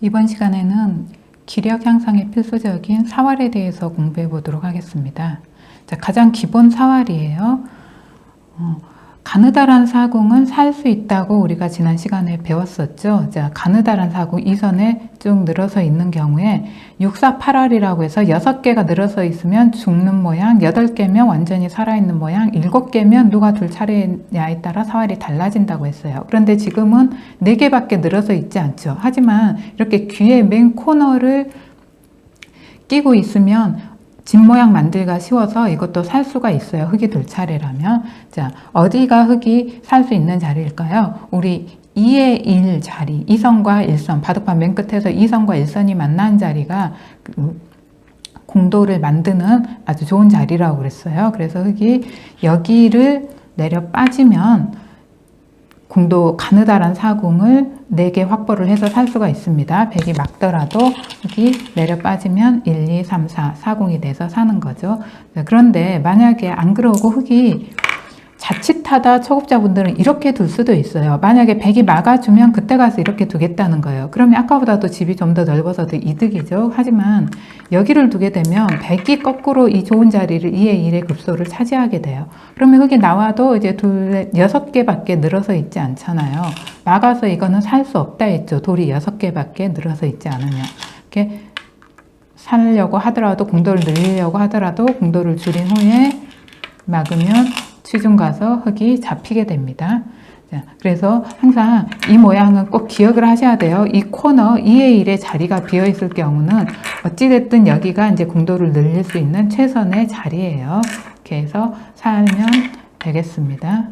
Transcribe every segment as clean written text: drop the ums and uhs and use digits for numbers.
이번 시간에는 기력 향상에 필수적인 사활에 대해서 공부해 보도록 하겠습니다. 자, 가장 기본 사활이에요. 가느다란 사궁은 살 수 있다고 우리가 지난 시간에 배웠었죠. 자, 가느다란 사궁 이 선에 쭉 늘어서 있는 경우에 648할이라고 해서 6개가 늘어서 있으면 죽는 모양, 8개면 완전히 살아있는 모양, 7개면 누가 둘 차례냐에 따라 사활이 달라진다고 했어요. 그런데 지금은 4개밖에 늘어서 있지 않죠. 하지만 이렇게 귀의 맨 코너를 끼고 있으면 집 모양 만들기가 쉬워서 이것도 살 수가 있어요. 흙이 둘 차례라면. 자, 어디가 흙이 살 수 있는 자리일까요? 우리 2의 1 자리, 2선과 1선, 바둑판 맨 끝에서 2선과 1선이 만난 자리가 궁도를 만드는 아주 좋은 자리라고 그랬어요. 그래서 흙이 여기를 내려 빠지면 궁도 가느다란 사궁을 4개 확보를 해서 살 수가 있습니다. 100이 막더라도 여기 내려 빠지면 1, 2, 3, 4, 사궁이 돼서 사는 거죠. 그런데 만약에 안 그러고 흙이 자칫하다 초급자분들은 이렇게 둘 수도 있어요. 만약에 100이 막아주면 그때 가서 이렇게 두겠다는 거예요. 그러면 아까보다도 집이 좀 더 넓어서 더 이득이죠. 하지만 여기를 두게 되면 100이 거꾸로 이 좋은 자리를 2의 1의 급소를 차지하게 돼요. 그러면 흙이 나와도 이제 6개밖에 늘어서 있지 않잖아요. 막아서 이거는 살 수 없다 했죠. 돌이 6개밖에 늘어서 있지 않으면. 이렇게 살려고 하더라도 궁도를 늘리려고 하더라도 궁도를 줄인 후에 막으면 취중 가서 흙이 잡히게 됩니다. 자, 그래서 항상 이 모양은 꼭 기억을 하셔야 돼요. 이 코너 2의 1의 자리가 비어 있을 경우는 어찌됐든 여기가 이제 궁도를 늘릴 수 있는 최선의 자리예요. 이렇게 해서 살면 되겠습니다.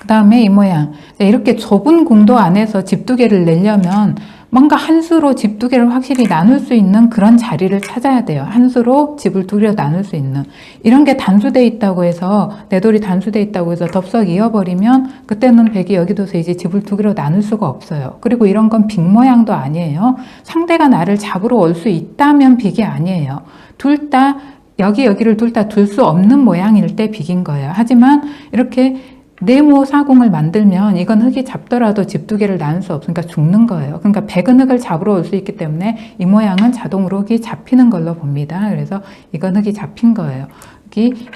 그 다음에 이 모양. 이렇게 좁은 궁도 안에서 집 2개를 내려면 뭔가 한 수로 집 2개를 확실히 나눌 수 있는 그런 자리를 찾아야 돼요. 한 수로 집을 2개로 나눌 수 있는. 이런 게 단수되어 있다고 해서, 내 돌이 단수되어 있다고 해서 덥석 이어버리면 그때는 100이 여기 둬서 이제 집을 2개로 나눌 수가 없어요. 그리고 이런 건 빅 모양도 아니에요. 상대가 나를 잡으러 올 수 있다면 빅이 아니에요. 둘 다 여기를 둘 다 둘 수 없는 모양일 때 빅인 거예요. 하지만 이렇게 네모 사궁을 만들면 이건 흙이 잡더라도 집 2개를 나눌 수 없으니까 죽는 거예요. 그러니까 100은 흙을 잡으러 올 수 있기 때문에 이 모양은 자동으로 흙이 잡히는 걸로 봅니다. 그래서 이건 흙이 잡힌 거예요.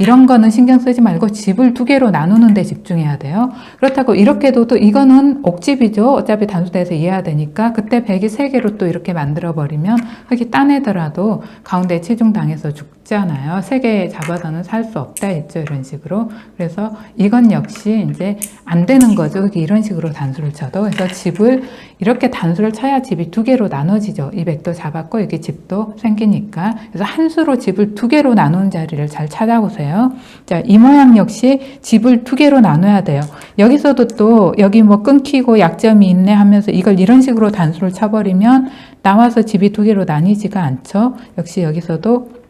이런 거는 신경 쓰지 말고 집을 2개로 나누는 데 집중해야 돼요. 그렇다고 이렇게 둬도 이거는 옥집이죠. 어차피 단수대에서 이해해야 되니까 그때 100이 3개로 또 이렇게 만들어 버리면 흙이 따내더라도 가운데 치중당해서 죽잖아요. 3개 잡아서는 살 수 없다 했죠. 이런 식으로. 그래서 이건 역시 이제 안 되는 거죠. 흙이 이런 식으로 단수를 쳐도. 그래서 집을 이렇게 단수를 쳐야 집이 2개로 나눠지죠. 이 100도 잡았고 여기 집도 생기니까. 그래서 한 수로 집을 2개로 나눈 자리를 잘 찾아보세요. 자, 이 모양 역시 집을 2개로 나눠야 돼요. 여기서도 또 여기 뭐 끊기고 약점이 있네 하면서 이걸 이런 식으로 단수를 쳐버리면 나와서 집이 2개로 나뉘지가 않죠. 역시 여기서도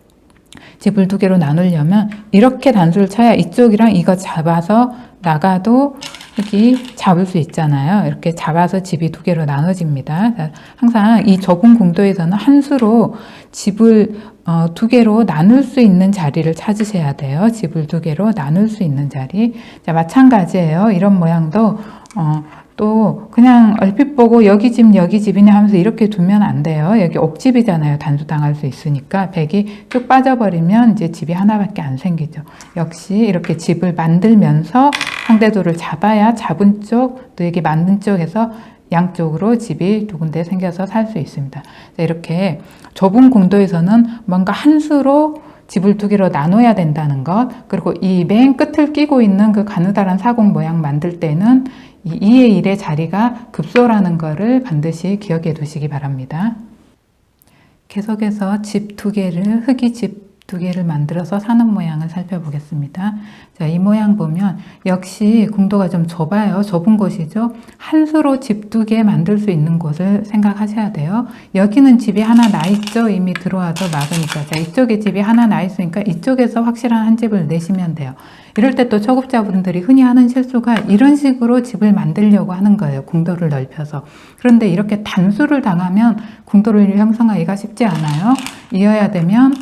집을 2개로 나누려면 이렇게 단수를 쳐야 이쪽이랑 이거 잡아서 나가도 여기 잡을 수 있잖아요. 이렇게 잡아서 집이 2개로 나눠집니다. 항상 이 좁은 궁도에서는 한 수로 집을 2개로 나눌 수 있는 자리를 찾으셔야 돼요. 집을 2개로 나눌 수 있는 자리. 자, 마찬가지예요. 이런 모양도 또 그냥 얼핏 보고 여기 집이네 하면서 이렇게 두면 안 돼요. 여기 옥집이잖아요. 단수당할 수 있으니까 100이 쭉 빠져버리면 이제 집이 하나밖에 안 생기죠. 역시 이렇게 집을 만들면서 상대도를 잡아야 잡은 쪽, 또 여기 만든 쪽에서 양쪽으로 집이 2군데 생겨서 살 수 있습니다. 이렇게 좁은 궁도에서는 뭔가 한 수로 집을 2개로 나눠야 된다는 것, 그리고 이 맨 끝을 끼고 있는 그 가느다란 사궁 모양 만들 때는 이 2의 1의 자리가 급소라는 것을 반드시 기억해 두시기 바랍니다. 계속해서 집 2개를, 흙이 집 2개를 만들어서 사는 모양을 살펴보겠습니다. 자, 이 모양 보면 역시 궁도가 좀 좁아요. 좁은 곳이죠. 한 수로 집 2개 만들 수 있는 곳을 생각하셔야 돼요. 여기는 집이 하나 나 있죠. 이미 들어와서 막으니까. 자, 이쪽에 집이 하나 나 있으니까 이쪽에서 확실한 한 집을 내시면 돼요. 이럴 때 또 초급자분들이 흔히 하는 실수가 이런 식으로 집을 만들려고 하는 거예요. 궁도를 넓혀서. 그런데 이렇게 단수를 당하면 궁도를 형성하기가 쉽지 않아요. 이어야 되면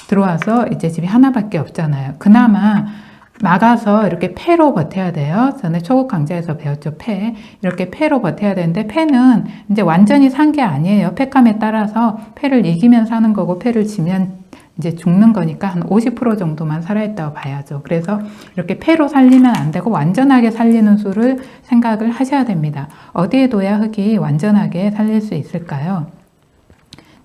들어와서 이제 집이 하나밖에 없잖아요. 그나마 막아서 이렇게 패로 버텨야 돼요. 전에 초급 강좌에서 배웠죠. 패. 이렇게 패로 버텨야 되는데 패는 이제 완전히 산 게 아니에요. 패감에 따라서 패를 이기면 사는 거고 패를 지면 이제 죽는 거니까 한 50% 정도만 살아있다고 봐야죠. 그래서 이렇게 패로 살리면 안 되고 완전하게 살리는 수를 생각을 하셔야 됩니다. 어디에 둬야 흙이 완전하게 살릴 수 있을까요?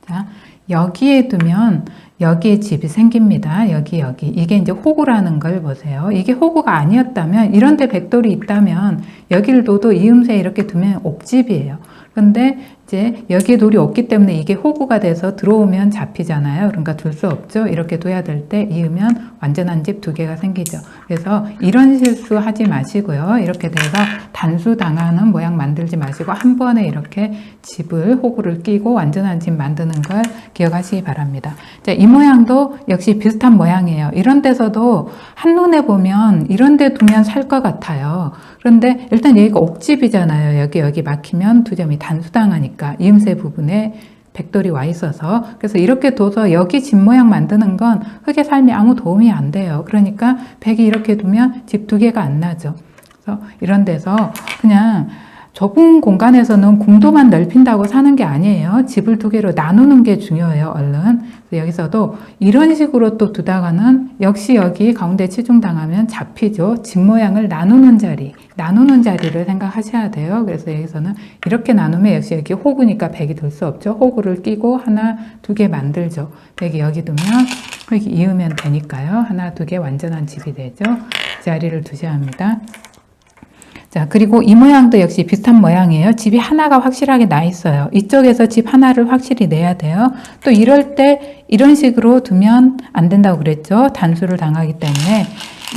자, 여기에 두면 여기에 집이 생깁니다. 여기. 이게 이제 호구라는 걸 보세요. 이게 호구가 아니었다면, 이런 데 백돌이 있다면, 여기를 둬도 이음새 이렇게 두면 옥집이에요. 근데 이제 여기에 돌이 없기 때문에 이게 호구가 돼서 들어오면 잡히잖아요. 그러니까 둘 수 없죠. 이렇게 둬야 될 때 이으면 완전한 집 두 개가 생기죠. 그래서 이런 실수 하지 마시고요. 이렇게 돼서 단수 당하는 모양 만들지 마시고 한 번에 이렇게 집을 호구를 끼고 완전한 집 만드는 걸 기억하시기 바랍니다. 자, 이 모양도 역시 비슷한 모양이에요. 이런 데서도 한눈에 보면 이런 데 두면 살 것 같아요. 그런데 일단 여기가 옥집이잖아요. 여기 막히면 두 점이 단수당하니까 이음새 부분에 백돌이 와 있어서, 그래서 이렇게 둬서 여기 집 모양 만드는 건 흙의 삶에 아무 도움이 안 돼요. 그러니까 백이 이렇게 두면 집 두 개가 안 나죠. 그래서 이런 데서 그냥 좁은 공간에서는 궁도만 넓힌다고 사는 게 아니에요. 집을 두 개로 나누는 게 중요해요. 얼른. 여기서도 이런 식으로 또 두다가는 역시 여기 가운데 치중당하면 잡히죠. 집 모양을 나누는 자리를 생각하셔야 돼요. 그래서 여기서는 이렇게 나누면 역시 여기 호구니까 백이 들 수 없죠. 호구를 끼고 하나, 두 개 만들죠. 백이 여기 두면 여기 이으면 되니까요. 하나, 두 개 완전한 집이 되죠. 이 자리를 두셔야 합니다. 자, 그리고 이 모양도 역시 비슷한 모양이에요. 집이 하나가 확실하게 나 있어요. 이쪽에서 집 하나를 확실히 내야 돼요. 또 이럴 때 이런 식으로 두면 안 된다고 그랬죠. 단수를 당하기 때문에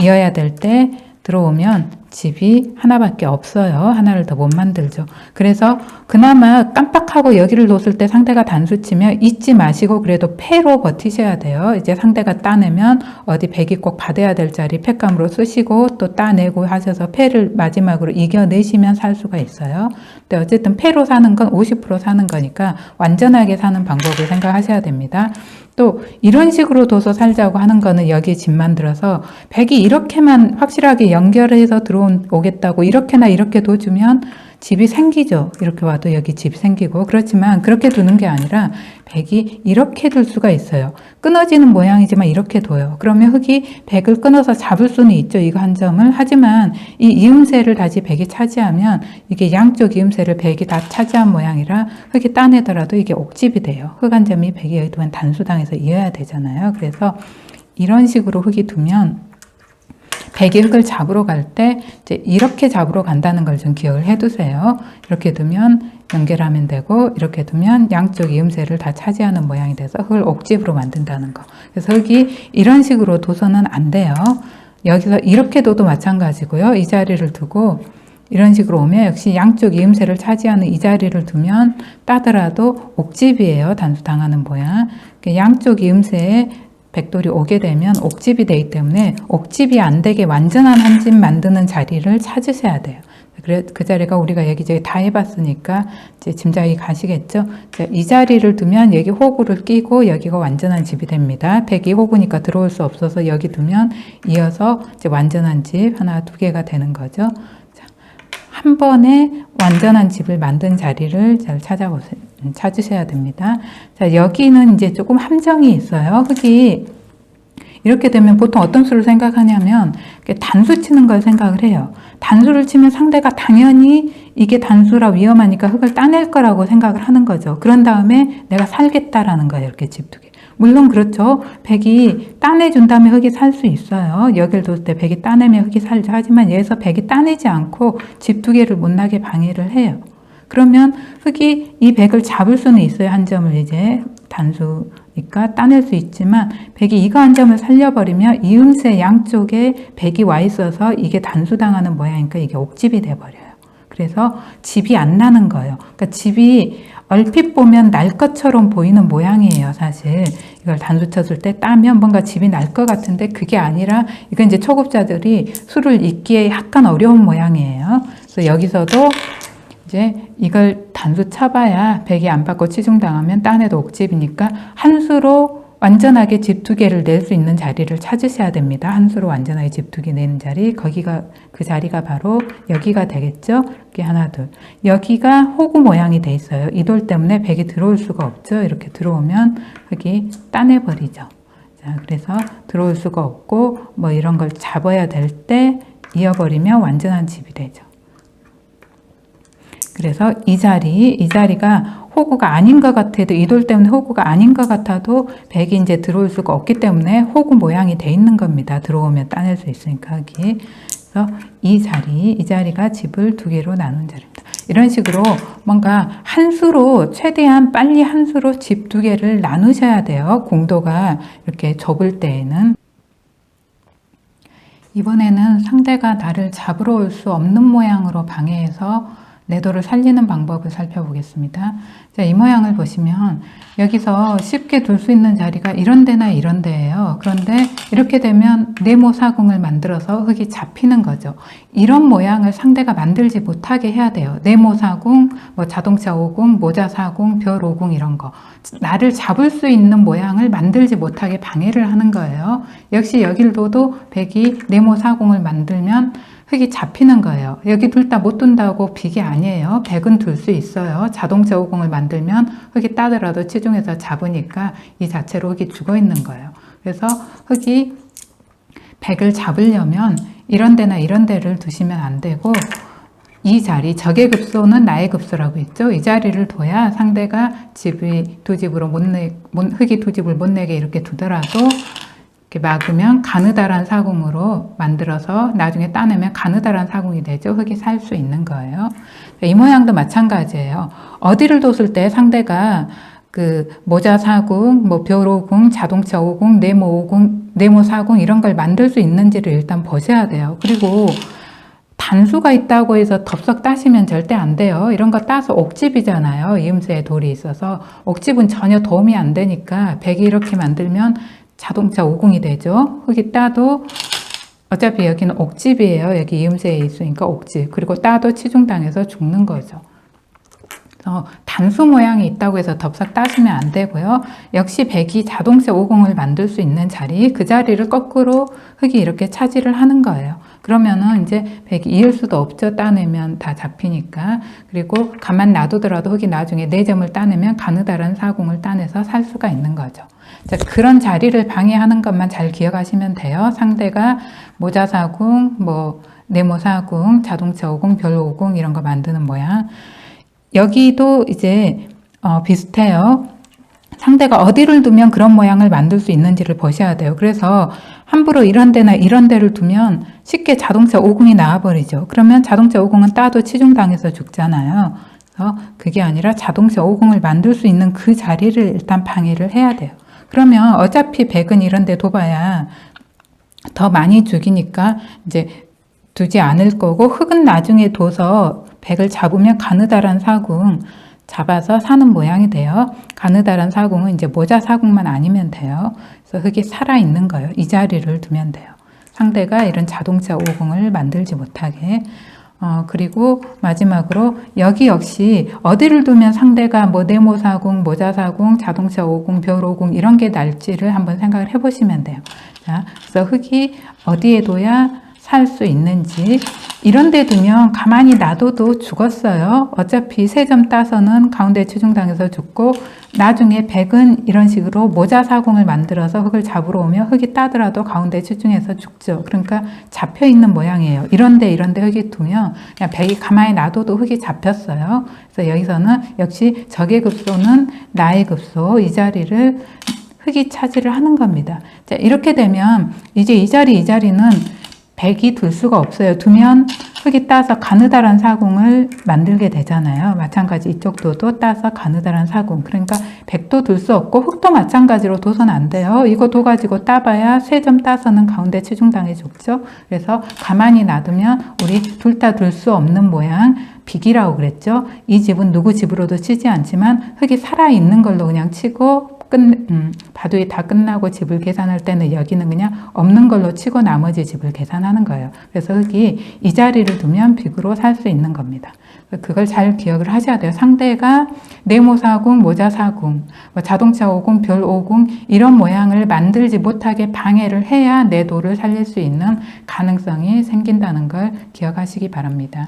이어야 될 때 들어오면 집이 하나밖에 없어요. 하나를 더 못 만들죠. 그래서 그나마 깜빡하고 여기를 놓았을 때 상대가 단수 치면 잊지 마시고 그래도 패로 버티셔야 돼요. 이제 상대가 따내면 어디 백이 꼭 받아야 될 자리 패감으로 쓰시고 또 따내고 하셔서 패를 마지막으로 이겨내시면 살 수가 있어요. 근데 어쨌든 패로 사는 건 50% 사는 거니까 완전하게 사는 방법을 생각하셔야 됩니다. 또 이런 식으로 둬서 살자고 하는 거는 여기에 집 만들어서 백이 이렇게만 확실하게 연결해서 들어오겠다고 이렇게나 이렇게 둬주면 집이 생기죠. 이렇게 와도 여기 집이 생기고. 그렇지만 그렇게 두는 게 아니라 백이 이렇게 둘 수가 있어요. 끊어지는 모양이지만 이렇게 둬요. 그러면 흙이 백을 끊어서 잡을 수는 있죠. 이거 한 점을. 하지만 이 이음새를 다시 백이 차지하면 이게 양쪽 이음새를 백이 다 차지한 모양이라 흙이 따내더라도 이게 옥집이 돼요. 흙 한 점이 백이 여기 두면 단수당해서 이어야 되잖아요. 그래서 이런 식으로 흙이 두면 백이 흙을 잡으러 갈 때 이제 이렇게 잡으러 간다는 걸 좀 기억을 해두세요. 이렇게 두면 연결하면 되고 이렇게 두면 양쪽 이음새를 다 차지하는 모양이 돼서 흙을 옥집으로 만든다는 거. 그래서 흙이 이런 식으로 둬서는 안 돼요. 여기서 이렇게 둬도 마찬가지고요. 이 자리를 두고 이런 식으로 오면 역시 양쪽 이음새를 차지하는 이 자리를 두면 따더라도 옥집이에요. 단수 당하는 모양. 양쪽 이음새에 백돌이 오게 되면 옥집이 되기 때문에 옥집이 안 되게 완전한 한 집 만드는 자리를 찾으셔야 돼요. 그래, 그 자리가 우리가 여기저기 다 해봤으니까 이제 짐작이 가시겠죠? 이 자리를 두면 여기 호구를 끼고 여기가 완전한 집이 됩니다. 백이 호구니까 들어올 수 없어서 여기 두면 이어서 이제 완전한 집 하나, 두 개가 되는 거죠. 한 번에 완전한 집을 만든 자리를 잘 찾으셔야 됩니다. 자, 여기는 이제 조금 함정이 있어요. 흙이 이렇게 되면 보통 어떤 수를 생각하냐면 단수 치는 걸 생각을 해요. 단수를 치면 상대가 당연히 이게 단수라 위험하니까 흙을 따낼 거라고 생각을 하는 거죠. 그런 다음에 내가 살겠다라는 거예요. 이렇게 집 두 개. 물론 그렇죠. 백이 따내준 다음에 흙이 살 수 있어요. 여기를 둘 때 백이 따내면 흙이 살죠. 하지만 여기서 백이 따내지 않고 집 두 개를 못 나게 방해를 해요. 그러면 흙이 이 백을 잡을 수는 있어요. 한 점을 이제 단수니까 따낼 수 있지만 백이 이거 한 점을 살려버리면 이음새 양쪽에 백이 와 있어서 이게 단수당하는 모양이니까 이게 옥집이 돼버려요. 그래서 집이 안 나는 거예요. 그러니까 집이 얼핏 보면 날 것처럼 보이는 모양이에요. 사실 이걸 단수 쳤을 때 따면 뭔가 집이 날 것 같은데 그게 아니라 이건 이제 초급자들이 수를 읽기에 약간 어려운 모양이에요. 그래서 여기서도 이제 이걸 단수 쳐봐야 백이 안 받고 치중당하면 딴에도 옥집이니까 한 수로 완전하게 집 두 개를 낼 수 있는 자리를 찾으셔야 됩니다. 한 수로 완전하게 집 두 개 내는 자리, 그 자리가 바로 여기가 되겠죠. 이렇게 하나, 둘. 여기가 호구 모양이 돼 있어요. 이 돌 때문에 백이 들어올 수가 없죠. 이렇게 들어오면 여기 따내버리죠. 자, 그래서 들어올 수가 없고 뭐 이런 걸 잡아야 될 때 이어버리면 완전한 집이 되죠. 그래서 이 자리가 호구가 아닌 것 같아도, 이 돌 때문에 호구가 아닌 것 같아도 백이 이제 들어올 수가 없기 때문에 호구 모양이 돼 있는 겁니다. 들어오면 따낼 수 있으니까 여기. 그래서 이 자리가 집을 두 개로 나눈 자리입니다. 이런 식으로 뭔가 한 수로, 최대한 빨리 한 수로 집 두 개를 나누셔야 돼요. 공도가 이렇게 좁을 때에는. 이번에는 상대가 나를 잡으러 올 수 없는 모양으로 방해해서 내 돌을 살리는 방법을 살펴보겠습니다. 자, 이 모양을 보시면 여기서 쉽게 둘 수 있는 자리가 이런 데나 이런 데예요. 그런데 이렇게 되면 네모 사궁을 만들어서 흙이 잡히는 거죠. 이런 모양을 상대가 만들지 못하게 해야 돼요. 네모 사궁, 뭐 자동차 오궁, 모자 사궁, 별 오궁 이런 거. 나를 잡을 수 있는 모양을 만들지 못하게 방해를 하는 거예요. 역시 여길도도 백이 네모 사궁을 만들면 흙이 잡히는 거예요. 여기 둘 다 못 둔다고 빅이 아니에요. 백은 둘 수 있어요. 자동차 오공을 만들면 흙이 따더라도 치중해서 잡으니까 이 자체로 흙이 죽어 있는 거예요. 그래서 흙이 백을 잡으려면 이런 데나 이런 데를 두시면 안 되고, 이 자리, 적의 급소는 나의 급소라고 했죠. 이 자리를 둬야 상대가 흙이 두 집을 못 내게 이렇게 두더라도 이렇게 막으면 가느다란 사궁으로 만들어서 나중에 따내면 가느다란 사궁이 되죠. 흙이 살 수 있는 거예요. 이 모양도 마찬가지예요. 어디를 뒀을 때 상대가 그 모자 사궁, 뭐 별 오궁, 자동차 오궁, 네모 오궁, 네모 사궁 이런 걸 만들 수 있는지를 일단 보셔야 돼요. 그리고 단수가 있다고 해서 덥석 따시면 절대 안 돼요. 이런 거 따서 옥집이잖아요. 이음새에 돌이 있어서. 옥집은 전혀 도움이 안 되니까 백이 이렇게 만들면 자동차 오궁이 되죠. 흙이 따도 어차피 여기는 옥집이에요. 여기 이음새에 있으니까 옥집. 그리고 따도 치중당해서 죽는 거죠. 단수 모양이 있다고 해서 덥석 따시면 안 되고요. 역시 백이 자동차 오궁을 만들 수 있는 자리, 그 자리를 거꾸로 흙이 이렇게 차지를 하는 거예요. 그러면은 이제 백이 이을 수도 없죠. 따내면 다 잡히니까. 그리고 가만 놔두더라도 흙이 나중에 4점을 따내면 가느다란 사궁을 따내서 살 수가 있는 거죠. 자, 그런 자리를 방해하는 것만 잘 기억하시면 돼요. 상대가 모자 사궁, 뭐 네모 사궁, 자동차 오궁, 별 오궁 이런 거 만드는 모양. 여기도 이제 비슷해요. 상대가 어디를 두면 그런 모양을 만들 수 있는지를 보셔야 돼요. 그래서 함부로 이런 데나 이런 데를 두면 쉽게 자동차 오궁이 나와버리죠. 그러면 자동차 오궁은 따도 치중당해서 죽잖아요. 그래서 그게 아니라 자동차 오궁을 만들 수 있는 그 자리를 일단 방해를 해야 돼요. 그러면 어차피 백은 이런 데 둬봐야 더 많이 죽이니까 이제 두지 않을 거고, 흙은 나중에 둬서 백을 잡으면 가느다란 사궁 잡아서 사는 모양이 돼요. 가느다란 사궁은 이제 모자 사궁만 아니면 돼요. 그래서 흙이 살아있는 거예요. 이 자리를 두면 돼요. 상대가 이런 자동차 오궁을 만들지 못하게. 그리고 마지막으로 여기 역시 어디를 두면 상대가 뭐 네모 사궁, 모자 사궁, 자동차 오궁, 별 오궁 이런 게 날지를 한번 생각을 해보시면 돼요. 자, 그래서 흙이 어디에 둬야 살 수 있는지. 이런 데 두면 가만히 놔둬도 죽었어요. 어차피 3점 따서는 가운데 치중당해서 죽고, 나중에 백은 이런 식으로 모자 사궁을 만들어서 흙을 잡으러 오면 흙이 따더라도 가운데 치중해서 죽죠. 그러니까 잡혀 있는 모양이에요. 이런데 흙이 두면 그냥 백이 가만히 놔둬도 흙이 잡혔어요. 그래서 여기서는 역시 적의 급소는 나의 급소, 이 자리를 흙이 차지를 하는 겁니다. 자, 이렇게 되면 이제 이 자리는 백이 둘 수가 없어요. 두면 흙이 따서 가느다란 사궁을 만들게 되잖아요. 마찬가지 이쪽 도도 따서 가느다란 사궁. 그러니까 백도 둘 수 없고 흙도 마찬가지로 둬서는 안 돼요. 이거 둬가지고 따봐야 3점 따서는 가운데 치중당해 죽죠. 그래서 가만히 놔두면 우리 둘 다 둘 수 없는 모양, 빅이라고 그랬죠. 이 집은 누구 집으로도 치지 않지만 흙이 살아있는 걸로 그냥 치고 바둑이 다 끝나고 집을 계산할 때는 여기는 그냥 없는 걸로 치고 나머지 집을 계산하는 거예요. 그래서 흙이 이 자리를 두면 빅으로 살 수 있는 겁니다. 그걸 잘 기억을 하셔야 돼요. 상대가 네모 사궁, 모자 사궁, 자동차 5궁, 별 5궁 이런 모양을 만들지 못하게 방해를 해야 내 돌을 살릴 수 있는 가능성이 생긴다는 걸 기억하시기 바랍니다.